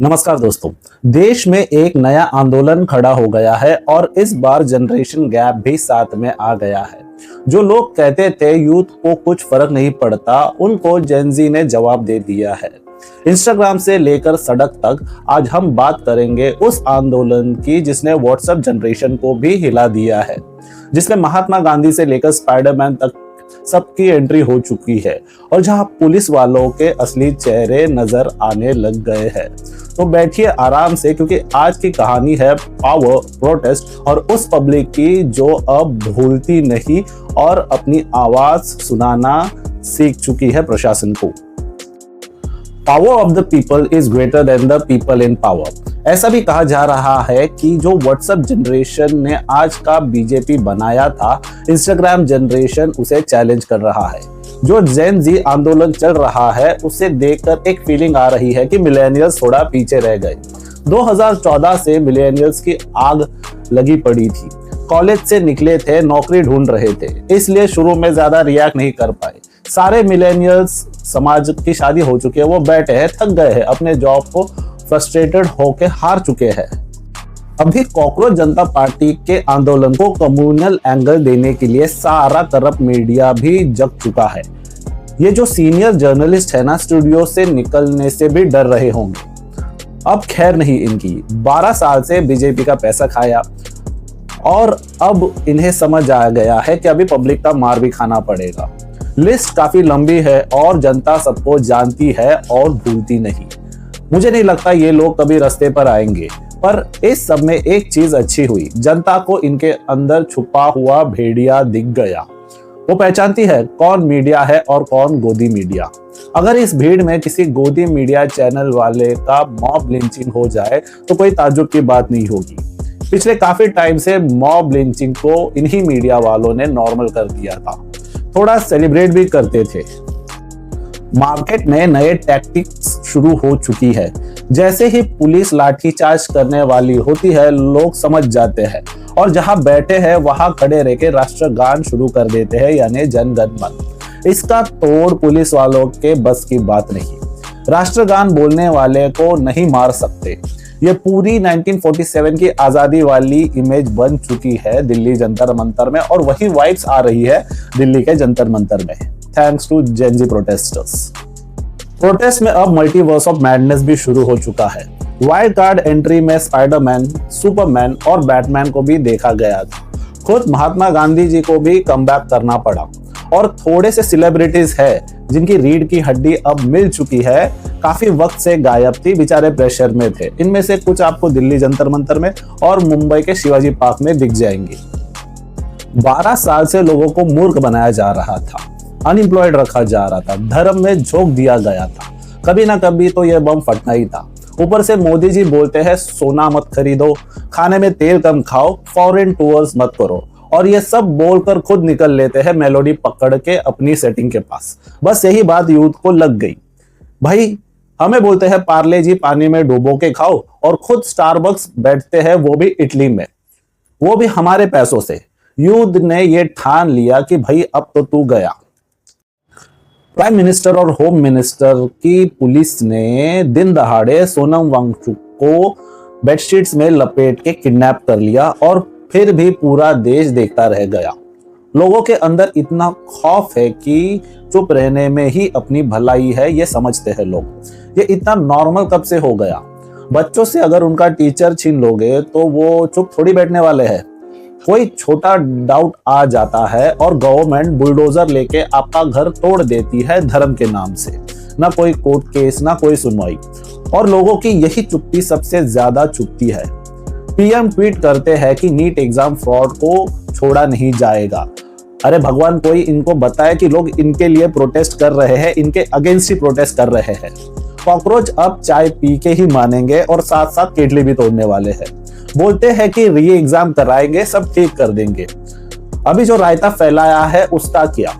नमस्कार दोस्तों। देश में एक नया आंदोलन खड़ा हो गया है और इस बार जनरेशन गैप भी साथ में आ गया है। जो लोग कहते थे यूथ को कुछ फर्क नहीं पड़ता, उनको जेनजी ने जवाब दे दिया है। इंस्टाग्राम से लेकर सड़क तक आज हम बात करेंगे उस आंदोलन की जिसने व्हाट्सएप जनरेशन को भी हिला दिया है, जिसमें महात्मा गांधी से लेकर स्पाइडरमैन तक सबकी एंट्री हो चुकी है और जहां पुलिस वालों के असली चेहरे नजर आने लग गए हैं। तो बैठिए आराम से, क्योंकि आज की कहानी है पावर, प्रोटेस्ट और उस पब्लिक की जो अब भूलती नहीं और अपनी आवाज सुनाना सीख चुकी है प्रशासन को। Power of the people is greater than the people in power. ऐसा भी कहा जा रहा है कि जो व्हाट्सएप जनरेशन ने आज का बीजेपी बनाया था, इंस्टाग्राम जनरेशन उसे चैलेंज कर रहा है। जो जेन जी आंदोलन चल रहा है उसे देखकर एक फीलिंग आ रही है कि मिलेनियल्स थोड़ा पीछे रह गए। 2014 से मिलेनियल्स की आग लगी पड़ी थी। कॉलेज से निकले थे, नौकरी ढूंढ रहे थे, इसलिए शुरू में ज्यादा रिएक्ट नहीं कर पाए। सारे मिलेनियल्स समाज की शादी हो चुकी है, वो बैठे हैं, थक गए हैं, अपने जॉब को फ्रस्ट्रेटेड होके हार चुके हैं। अभी कॉकरोच जनता पार्टी के आंदोलन को कम्युनल एंगल देने के लिए सारा करप्ट मीडिया भी जग चुका है। ये जो सीनियर जर्नलिस्ट है ना, स्टूडियो से निकलने से भी डर रहे होंगे। अब खैर नहीं इनकी, 12 साल से बीजेपी का पैसा खाया और अब इन्हें समझ आ गया है कि अभी पब्लिक का मार भी खाना पड़ेगा। लिस्ट काफी लंबी है और जनता सबको जानती है और भूलती नहीं। मुझे नहीं लगता ये लोग कभी रास्ते पर आएंगे, पर इस सब में एक चीज अच्छी हुई, जनता को इनके अंदर छुपा हुआ भेड़िया दिख गया। वो पहचानती है कौन मीडिया है और कौन गोदी मीडिया। अगर इस भीड़ में किसी गोदी मीडिया चैनल वाले का मॉब लिंचिंग हो जाए तो कोई ताज्जुब की बात नहीं होगी। पिछले काफी टाइम से मॉब लिंचिंग को इन्हीं मीडिया वालों ने नॉर्मल कर दिया था, थोड़ा सेलिब्रेट भी करते थे। मार्केट में नए टैक्टिक्स शुरू हो चुकी है। जैसे ही पुलिस लाठीचार्ज करने वाली होती है, लोग समझ जाते हैं और जहां बैठे हैं वहां खड़े रह के राष्ट्रगान शुरू कर देते हैं, यानी जन गण मन। इसका तोड़ पुलिस वालों के बस की बात नहीं। राष्ट्रगान बोलने वाले को नहीं मार सकते। ये पूरी 1947 की आजादी वाली इमेज बन चुकी है दिल्ली जंतर मंतर में, और वही वाइब्स आ रही है दिल्ली के जंतर मंतर में, thanks to Gen Z protesters. Protest में अब मल्टीवर्स ऑफ मैडनेस भी शुरू हो चुका है। वाइल्ड कार्ड एंट्री में स्पाइडरमैन, सुपरमैन और बैटमैन को भी देखा गया था। खुद महात्मा गांधी जी को भी कमबैक करना पड़ा और थोड़े से सेलिब्रिटीज है जिनकी रीढ़ की हड्डी अब मिल चुकी है, काफी वक्त से गायब थी, बेचारे प्रेशर में थे। इनमें से कुछ आपको दिल्ली जंतर मंतर में और मुंबई के शिवाजी पार्क में दिख जाएंगे। 12 साल से लोगों को मूर्ख बनाया जा रहा था, अनएम्प्लॉयड रखा जा रहा था, धर्म में झोंक दिया गया था। कभी ना कभी तो यह बम फटना ही था। ऊपर से मोदी जी बोलते हैं सोना मत खरीदो, खाने में तेल कम खाओ, फॉरेन टूर्स मत करो, और ये सब बोलकर खुद निकल लेते हैं मेलोडी पकड़ के अपनी सेटिंग के पास। बस यही बात यूथ को लग गई। भाई हमें बोलते हैं पार्ले जी पानी में डुबो के खाओ, और खुद स्टारबक्स बैठते हैं, वो भी इटली में, वो भी हमारे पैसों से। यूथ ने ये ठान लिया कि भाई अब तो तू गया। प्राइम मिनिस्टर और होम मिनिस्टर की पुलिस ने दिन दहाड़े सोनम वांगचुक को बेडशीट्स में लपेट के किडनैप कर लिया और फिर भी पूरा देश देखता रह गया। लोगों के अंदर इतना खौफ है कि चुप रहने में ही अपनी भलाई है, ये समझते हैं लोग। ये इतना नॉर्मल कब से हो गया? बच्चों से अगर उनका टीचर छीन लोगे तो वो चुप थोड़ी बैठने वाले हैं। कोई छोटा डाउट आ जाता है और गवर्नमेंट बुलडोजर लेके आपका घर तोड़ देती है धर्म के नाम से। ना कोई कोर्ट केस, ना कोई सुनवाई, और लोगों की यही चुप्पी सबसे ज्यादा चुपती है। पीएम ट्वीट करते हैं कि नीट एग्जाम फ्रॉड को छोड़ा नहीं जाएगा। अरे भगवान, कोई इनको बताए कि लोग इनके लिए प्रोटेस्ट कर रहे हैं, इनके अगेंस्ट ही प्रोटेस्ट कर रहे हैं। कॉकरोच अब चाय पी के ही मानेंगे और साथ साथ केटली भी तोड़ने वाले हैं। बोलते हैं कि री एग्जाम कराएंगे, सब ठीक कर देंगे। अभी जो रायता फैलाया है उसका क्या?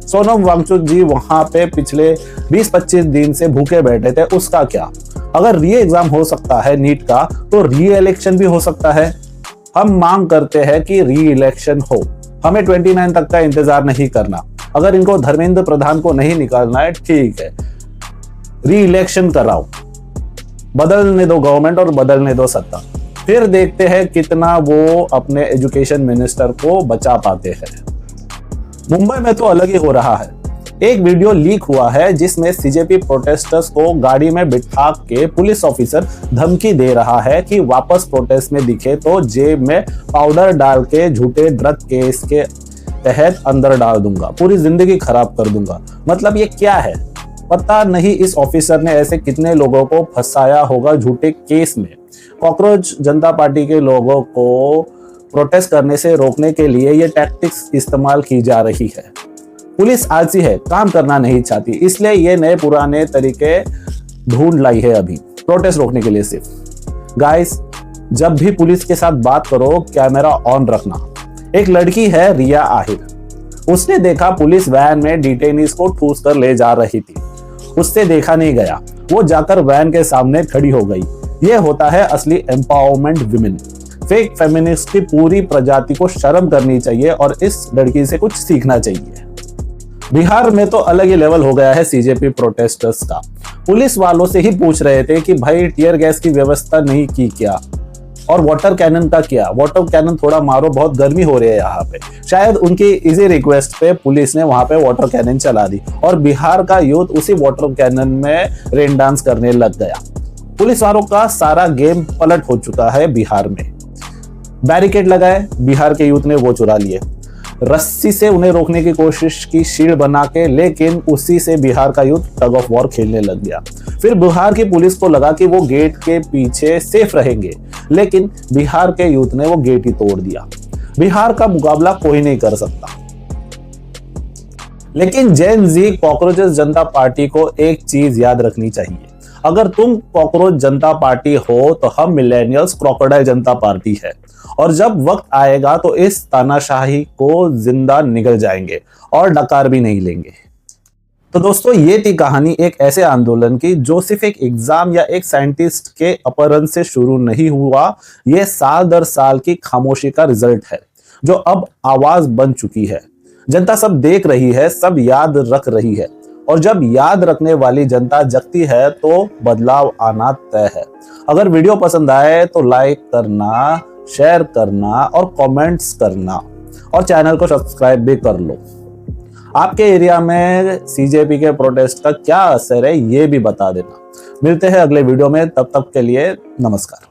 सोनम वांगचुक जी वहां पे पिछले 20-25 दिन से भूखे बैठे थे, उसका क्या? अगर री एग्जाम हो सकता है नीट का, तो री इलेक्शन भी हो सकता है। हम मांग करते हैं कि री इलेक्शन हो, हमें 29 तक का इंतजार नहीं करना। अगर इनको धर्मेंद्र प्रधान को नहीं निकालना है, ठीक है, री इलेक्शन कराओ। बदलने दो गवर्नमेंट और बदलने दो सत्ता, फिर देखते हैं कितना वो अपने एजुकेशन मिनिस्टर को बचा पाते हैं। मुंबई में तो अलग ही हो रहा है। एक वीडियो लीक हुआ है जिसमें सीजेपी प्रोटेस्टर्स को गाड़ी में बिठा के पुलिस ऑफिसर धमकी दे रहा है कि वापस प्रोटेस्ट में दिखे तो जेब में पाउडर डाल के झूठे ड्रग केस के तहत अंदर डाल दूंगा, पूरी जिंदगी खराब कर दूंगा। मतलब ये क्या है? पता नहीं इस ऑफिसर ने ऐसे कितने लोगों को फंसाया होगा झूठे केस में। कॉकरोच जनता पार्टी के लोगों को प्रोटेस्ट करने से रोकने के लिए ये टैक्टिक्स इस्तेमाल की जा रही है। पुलिस आलसी है, काम करना नहीं चाहती, इसलिए ये नए पुराने तरीके ढूंढ लाई है अभी प्रोटेस्ट रोकने के लिए। सिर्फ गाइस, जब भी पुलिस के साथ बात करो कैमरा ऑन रखना। एक लड़की है रिया आहिर, उसने देखा पुलिस वैन में डिटेनीज को ठूस कर ले जा रही थी, उससे देखा नहीं गया, वो जाकर वैन के सामने खड़ी हो गई। ये होता है असली एम्पावरमेंट विमेन। फेक फेमिनिस्ट की पूरी प्रजाति को शर्म करनी चाहिए और इस लड़की से कुछ सीखना चाहिए। बिहार में तो अलग ही लेवल हो गया है सीजेपी प्रोटेस्टर्स का। पुलिस वालों से ही पूछ रहे थे कि भाई टीयर गैस की व्यवस्था नहीं की क्या, और वाटर कैनन का क्या? वाटर कैनन थोड़ा मारो, बहुत गर्मी हो रही है यहाँ पे। शायद उनकी इजी रिक्वेस्ट पे पुलिस ने वहां पे वाटर कैनन चला दी और बिहार का यूथ उसी वाटर कैनन में रेन डांस करने लग गया। पुलिस वालों का सारा गेम पलट हो चुका है बिहार में। बैरिकेड लगाए, बिहार के यूथ ने वो चुरा लिए। रस्सी से उन्हें रोकने की कोशिश की, शील्ड बना के, लेकिन उसी से बिहार का यूथ टग ऑफ वॉर खेलने लग गया। फिर बिहार की पुलिस को लगा कि वो गेट के पीछे सेफ रहेंगे, लेकिन बिहार के यूथ ने वो गेट ही तोड़ दिया। बिहार का मुकाबला कोई नहीं कर सकता। लेकिन जेन जी कॉकरोचेस जनता पार्टी को एक चीज याद रखनी चाहिए, अगर तुम कॉकरोच जनता पार्टी हो तो हम मिलेनियल्स क्रोकोडाइल जनता पार्टी है, और जब वक्त आएगा तो इस तानाशाही को जिंदा निगल जाएंगे और डकार भी नहीं लेंगे। तो दोस्तों, ये थी कहानी एक ऐसे आंदोलन की जो सिर्फ एक एग्जाम या एक साइंटिस्ट के अपहरण से शुरू नहीं हुआ। ये साल दर साल की खामोशी का रिजल्ट है जो अब आवाज बन चुकी है। जनता सब देख रही है, सब याद रख रही है, और जब याद रखने वाली जनता जगती है तो बदलाव आना तय है। अगर वीडियो पसंद आए तो लाइक करना, शेयर करना और कमेंट्स करना, और चैनल को सब्सक्राइब भी कर लो। आपके एरिया में सीजेपी के प्रोटेस्ट का क्या असर है ये भी बता देना। मिलते हैं अगले वीडियो में, तब तक के लिए नमस्कार।